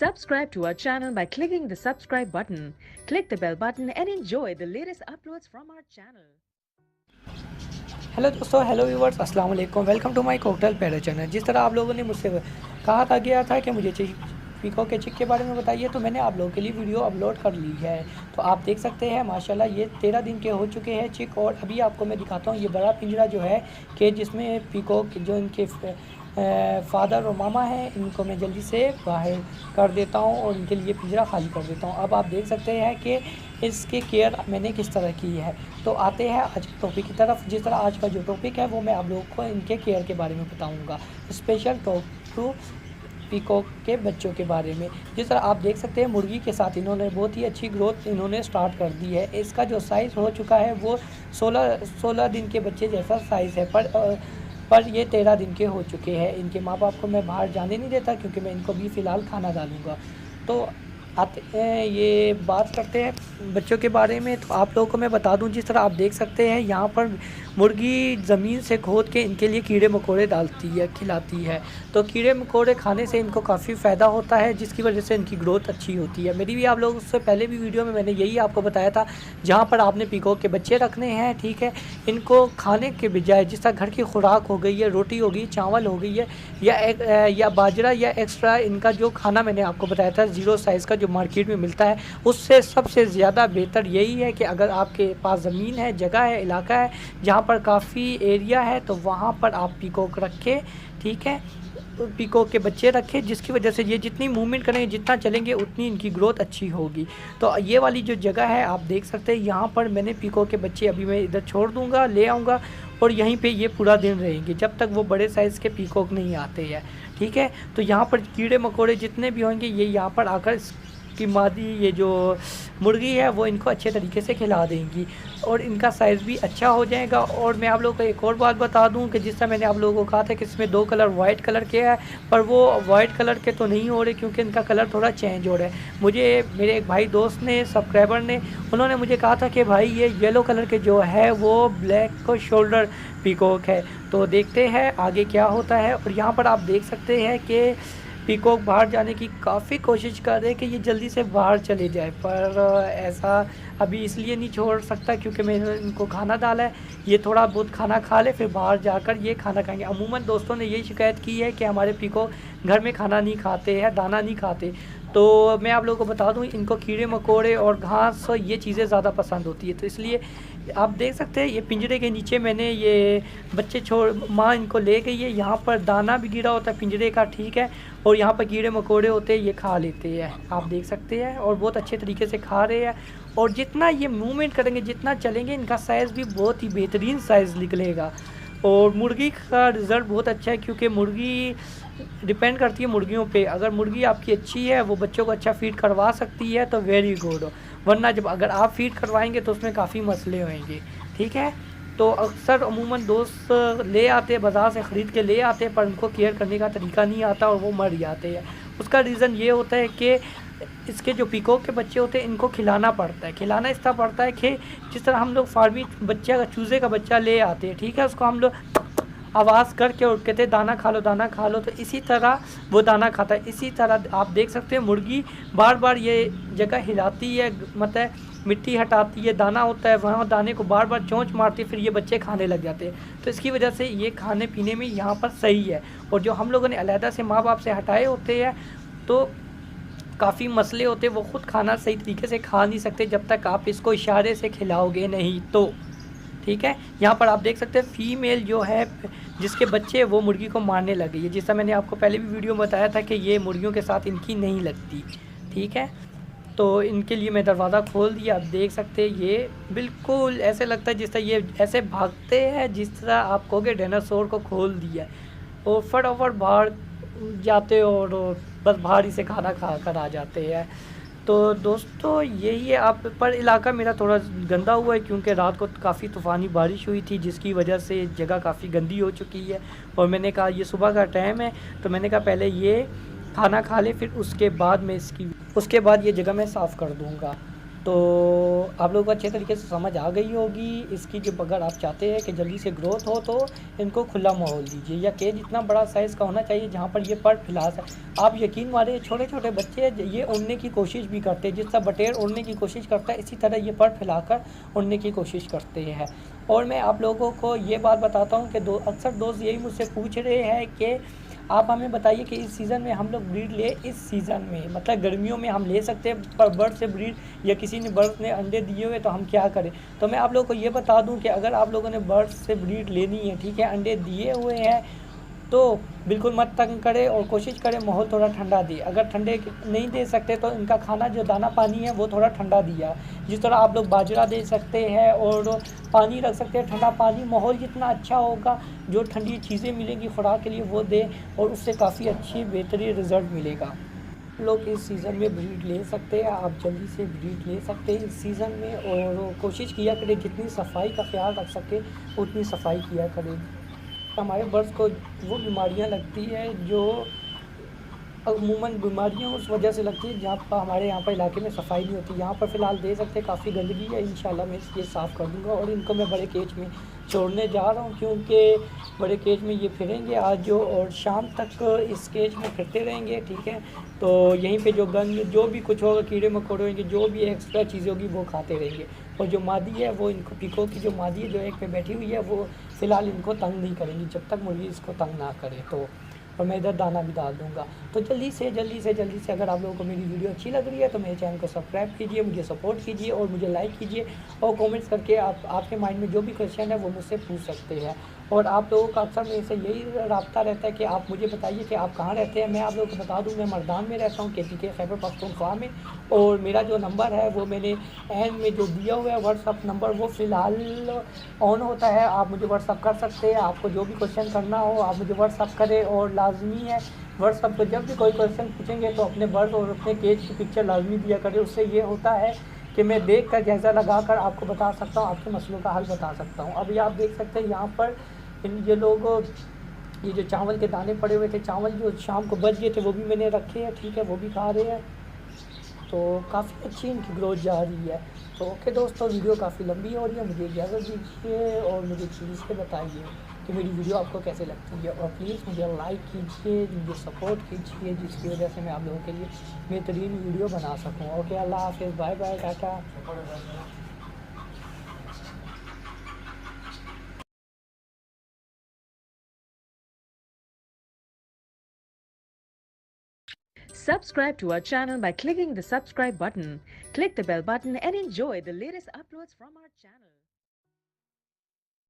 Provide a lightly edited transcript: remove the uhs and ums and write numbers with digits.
Subscribe to our channel by clicking the subscribe button. Click the bell button and enjoy the latest uploads from our channel. Hello दोस्तों, hello viewers, अस्सलाम वालेकुम। Welcome to my cocktail पैरा channel. जिस तरह आप लोगों ने मुझसे कहा था गया था कि मुझे पीकॉक के चिक के बारे में बताइए, तो मैंने आप लोगों के लिए वीडियो अपलोड कर ली है। तो आप देख सकते हैं माशाल्लाह ये 13 दिन के हो चुके हैं चिक। और अभी आपको मैं दिखाता हूँ ये बड़ा पिंजरा जो है कि जिसमें पीकॉक जो इनके फादर और मामा हैं, इनको मैं जल्दी से बाहर कर देता हूँ और इनके लिए पिंजरा खाली कर देता हूँ। अब आप देख सकते हैं कि इसकी केयर मैंने किस तरह की है। तो आते हैं आज के टॉपिक की तरफ। जिस तरह आज का जो टॉपिक है वो मैं आप लोगों को इनके केयर के बारे में बताऊँगा, स्पेशल टॉक टू पीकॉक के बच्चों के बारे में। जिस तरह आप देख सकते हैं मुर्गी के साथ इन्होंने बहुत ही अच्छी ग्रोथ इन्होंने स्टार्ट कर दी है। इसका जो साइज़ हो चुका है वो 16 दिन के बच्चे जैसा साइज़ है, पर ये 13 दिन के हो चुके हैं। इनके माँ बाप को मैं बाहर जाने नहीं देता क्योंकि मैं इनको भी फ़िलहाल खाना डालूँगा। तो आते हैं ये बात करते हैं बच्चों के बारे में। तो आप लोगों को मैं बता दूं, जिस तरह आप देख सकते हैं यहाँ पर मुर्गी ज़मीन से खोद के इनके लिए कीड़े मकोड़े डालती है, खिलाती है। तो कीड़े मकोड़े खाने से इनको काफ़ी फ़ायदा होता है, जिसकी वजह से इनकी ग्रोथ अच्छी होती है। मेरी भी आप लोगों से पहले भी वीडियो में मैंने यही आपको बताया था। जहाँ पर आपने पीकॉक के बच्चे रखने हैं, ठीक है, इनको खाने के बजाय जिस तरह घर की खुराक हो गई है, रोटी हो गई, चावल हो गई है, या बाजरा या एक्स्ट्रा इनका जो खाना मैंने आपको बताया था ज़ीरो साइज़ का जो मार्केट में मिलता है, उससे सबसे ज़्यादा बेहतर यही है कि अगर आपके पास ज़मीन है, जगह है, इलाका है जहाँ पर काफ़ी एरिया है, तो वहाँ पर आप पीकॉक रखें, ठीक है, पीकॉक के बच्चे रखें, जिसकी वजह से ये जितनी मूवमेंट करेंगे, जितना चलेंगे, उतनी इनकी ग्रोथ अच्छी होगी। तो ये वाली जो जगह है आप देख सकते हैं, यहाँ पर मैंने पीकॉक के बच्चे अभी मैं इधर छोड़ दूँगा, ले आऊँगा और यहीं पे ये पूरा दिन रहेंगे जब तक वो बड़े साइज़ के पीकॉक नहीं आते हैं, ठीक है। तो यहाँ पर कीड़े मकोड़े जितने भी होंगे ये यहाँ पर आकर की मादी ये जो मुर्गी है वो इनको अच्छे तरीके से खिला देंगी और इनका साइज़ भी अच्छा हो जाएगा। और मैं आप लोगों को एक और बात बता दूं कि जिस तरह मैंने आप लोगों को कहा था कि इसमें 2 कलर वाइट कलर के हैं, पर वो वाइट कलर के तो नहीं हो रहे क्योंकि इनका कलर थोड़ा चेंज हो रहा है। मुझे मेरे एक भाई दोस्त ने, सब्सक्राइबर ने, उन्होंने मुझे कहा था कि भाई ये येलो कलर के जो है वो ब्लैक शोल्डर पीकॉक है। तो देखते हैं आगे क्या होता है। और यहाँ पर आप देख सकते हैं कि पीकॉक बाहर जाने की काफ़ी कोशिश कर रहे हैं कि ये जल्दी से बाहर चले जाए, पर ऐसा अभी इसलिए नहीं छोड़ सकता क्योंकि मैंने इनको खाना डाला है। ये थोड़ा बहुत खाना खा ले फिर बाहर जाकर ये खाना खाएंगे। अमूमन दोस्तों ने यही शिकायत की है कि हमारे पीकॉक घर में खाना नहीं खाते हैं, दाना नहीं खाते। तो मैं आप लोगों को बता दूं, इनको कीड़े मकोड़े और घास ये चीज़ें ज़्यादा पसंद होती है। तो इसलिए आप देख सकते हैं ये पिंजरे के नीचे मैंने ये बच्चे माँ इनको ले गई है। यहाँ पर दाना भी गिरा होता है पिंजरे का, ठीक है, और यहाँ पर कीड़े मकोड़े होते हैं, ये खा लेते हैं, आप देख सकते हैं, और बहुत अच्छे तरीके से खा रहे हैं। और जितना ये मूवमेंट करेंगे, जितना चलेंगे, इनका साइज़ भी बहुत ही बेहतरीन साइज़ निकलेगा। और मुर्गी का रिज़ल्ट बहुत अच्छा है क्योंकि मुर्गी डिपेंड करती है मुर्गियों पे। अगर मुर्गी आपकी अच्छी है, वो बच्चों को अच्छा फीड करवा सकती है तो वेरी गुड, वरना जब अगर आप फीड करवाएंगे तो उसमें काफ़ी मसले होंगे, ठीक है। तो अक्सर अमूमन दोस्त ले आते हैं, बाज़ार से ख़रीद के ले आते हैं, पर उनको केयर करने का तरीका नहीं आता और वो मर जाते हैं। उसका रीज़न ये होता है कि इसके जो पीकॉक के बच्चे होते हैं इनको खिलाना पड़ता है। खिलाना इस तरह पड़ता है कि जिस तरह हम लोग फार्मी बच्चे का चूज़े का बच्चा ले आते हैं, ठीक है, उसको हम लोग आवाज़ करके और कहते हैं दाना खा लो, दाना खा लो, तो इसी तरह वो दाना खाता है। इसी तरह आप देख सकते हैं मुर्गी बार बार ये जगह हिलाती है, मतलब मिट्टी हटाती है, दाना होता है वहाँ, दाने को बार बार चोंच मारती है, फिर ये बच्चे खाने लग जाते हैं। तो इसकी वजह से ये खाने पीने में यहाँ पर सही है। और जो हम लोगों ने अलहदा से माँ बाप से हटाए होते हैं तो काफ़ी मसले होते हैं, वो ख़ुद खाना सही तरीके से खा नहीं सकते जब तक आप इसको इशारे से खिलाओगे नहीं तो, ठीक है। यहाँ पर आप देख सकते हैं फीमेल जो है जिसके बच्चे वो मुर्गी को मारने लगे है। जिस तरह मैंने आपको पहले भी वीडियो में बताया था कि ये मुर्गियों के साथ इनकी नहीं लगती, ठीक है। तो इनके लिए मैं दरवाज़ा खोल दिया। आप देख सकते हैं ये बिल्कुल ऐसे लगता है जिस तरह ये ऐसे भागते हैं जिस तरह आप कहोगे डायनासोर को खोल दिया, और फटाफट बाहर जाते और बस बाहर ही से खाना खा कर आ जाते हैं। तो दोस्तों यही है। आप पर इलाका मेरा थोड़ा गंदा हुआ है क्योंकि रात को काफ़ी तूफ़ानी बारिश हुई थी, जिसकी वजह से जगह काफ़ी गंदी हो चुकी है। और मैंने कहा ये सुबह का टाइम है, तो मैंने कहा पहले ये खाना खा ले, फिर उसके बाद ये जगह मैं साफ़ कर दूँगा। तो आप लोगों को अच्छे तरीके से समझ आ गई होगी इसकी। जब अगर आप चाहते हैं कि जल्दी से ग्रोथ हो तो इनको खुला माहौल दीजिए, या केज इतना बड़ा साइज़ का होना चाहिए जहाँ पर ये पर फैला सके। आप यकीन मानिए छोटे छोटे बच्चे ये उड़ने की कोशिश भी करते हैं, जिस तरह बटेर उड़ने की कोशिश करता है इसी तरह ये पर फैलाकर उड़ने की कोशिश करते हैं। और मैं आप लोगों को ये बात बताता हूँ कि अक्सर दोस्त यही मुझसे पूछ रहे हैं कि आप हमें बताइए कि इस सीज़न में हम लोग ब्रीड ले, इस सीज़न में मतलब गर्मियों में हम ले सकते हैं पर बर्ड से ब्रीड, या किसी ने बर्ड ने अंडे दिए हुए तो हम क्या करें। तो मैं आप लोगों को ये बता दूं कि अगर आप लोगों ने बर्ड से ब्रीड लेनी है, ठीक है, अंडे दिए हुए हैं, तो बिल्कुल मत तंग करें और कोशिश करें माहौल थोड़ा ठंडा दे। अगर ठंडे नहीं दे सकते तो इनका खाना जो दाना पानी है वो थोड़ा ठंडा दिया। जिस तरह आप लोग बाजरा दे सकते हैं और पानी रख सकते हैं ठंडा पानी। माहौल जितना अच्छा होगा, जो ठंडी चीज़ें मिलेंगी खुराक के लिए वो दे, और उससे काफ़ी अच्छी बेहतरीन रिज़ल्ट मिलेगा। लोग इस सीज़न में ब्रीड ले सकते हैं, आप जल्दी से ब्रीड ले सकते हैं इस सीज़न में। और कोशिश किया करें जितनी सफाई का ख्याल रख सके उतनी सफाई किया करें। हमारे बर्ड्स को वो बीमारियां लगती है जो अमूमन बीमारियां उस वजह से लगती है जहाँ पर हमारे यहाँ पर इलाके में सफाई नहीं होती। यहाँ पर फ़िलहाल दे सकते हैं काफ़ी गंदगी है, इंशाल्लाह मैं ये साफ़ कर दूँगा। और इनको मैं बड़े केज में छोड़ने जा रहा हूँ, क्योंकि बड़े केज में ये फिरेंगे आज जो, और शाम तक इस केज में फिरते रहेंगे, ठीक है। तो यहीं पे जो गंद जो भी कुछ होगा, कीड़े मकोड़े होंगे, जो भी एक्स्ट्रा चीज़ें होगी वो खाते रहेंगे। और जो मादी है वो इनको, पीको की जो मादी है जो एक पे बैठी हुई है, वो फ़िलहाल इनको तंग नहीं करेंगी जब तक मुर्गी इसको तंग ना करे। तो और मैं इधर दाना भी डाल दूँगा। तो जल्दी से अगर आप लोगों को मेरी वीडियो अच्छी लग रही है तो मेरे चैनल को सब्सक्राइब कीजिए, मुझे सपोर्ट कीजिए और मुझे लाइक कीजिए। और कमेंट्स करके आपके माइंड में जो भी क्वेश्चन है वो मुझसे पूछ सकते हैं। और आप लोगों का अक्सर मेरे से यही राब्ता रहता है कि आप मुझे बताइए कि आप कहाँ रहते हैं। मैं आप लोगों को बता दूँ, मैं मर्दान में रहता हूँ, KTK खैबर पख्तूनख्वा में। और मेरा जो नंबर है वो मैंने एंड में जो दिया हुआ है व्हाट्सअप नंबर, वो फ़िलहाल ऑन होता है। आप मुझे व्हाट्सअप कर सकते हैं, आपको जो भी क्वेश्चन करना हो आप मुझे व्हाट्सअप करें। और लाजमी है व्हाट्सअप पर जब भी कोई क्वेश्चन पूछेंगे तो अपने बर्ड और अपने केज की पिक्चर लाजमी दिया करें। उससे ये होता है कि मैं देख कर जायज़ा लगा कर आपको बता सकता हूँ, आपके मसलों का हल बता सकता हूँ। अभी आप देख सकते हैं यहाँ पर ये लोग, ये जो चावल के दाने पड़े हुए थे, चावल जो शाम को बच गए थे वो भी मैंने रखे हैं, ठीक है, वो भी खा रहे हैं। तो काफ़ी अच्छी इनकी ग्रोथ जा रही है। तो ओके दोस्तों, वीडियो काफ़ी लंबी हो रही है, मुझे इजाज़त दीजिए और मुझे प्लीज़ से बताइए कि मेरी वीडियो आपको कैसे लगती है। और प्लीज़ मुझे लाइक कीजिए, मुझे सपोर्ट कीजिए, जिसकी वजह से मैं आप लोगों के लिए बेहतरीन वीडियो बना सकूँ। ओके, अल्लाह हाफ़िज़, bye bye, tata. Subscribe to our channel by clicking the subscribe button. Click the bell button and enjoy the latest uploads from our channel.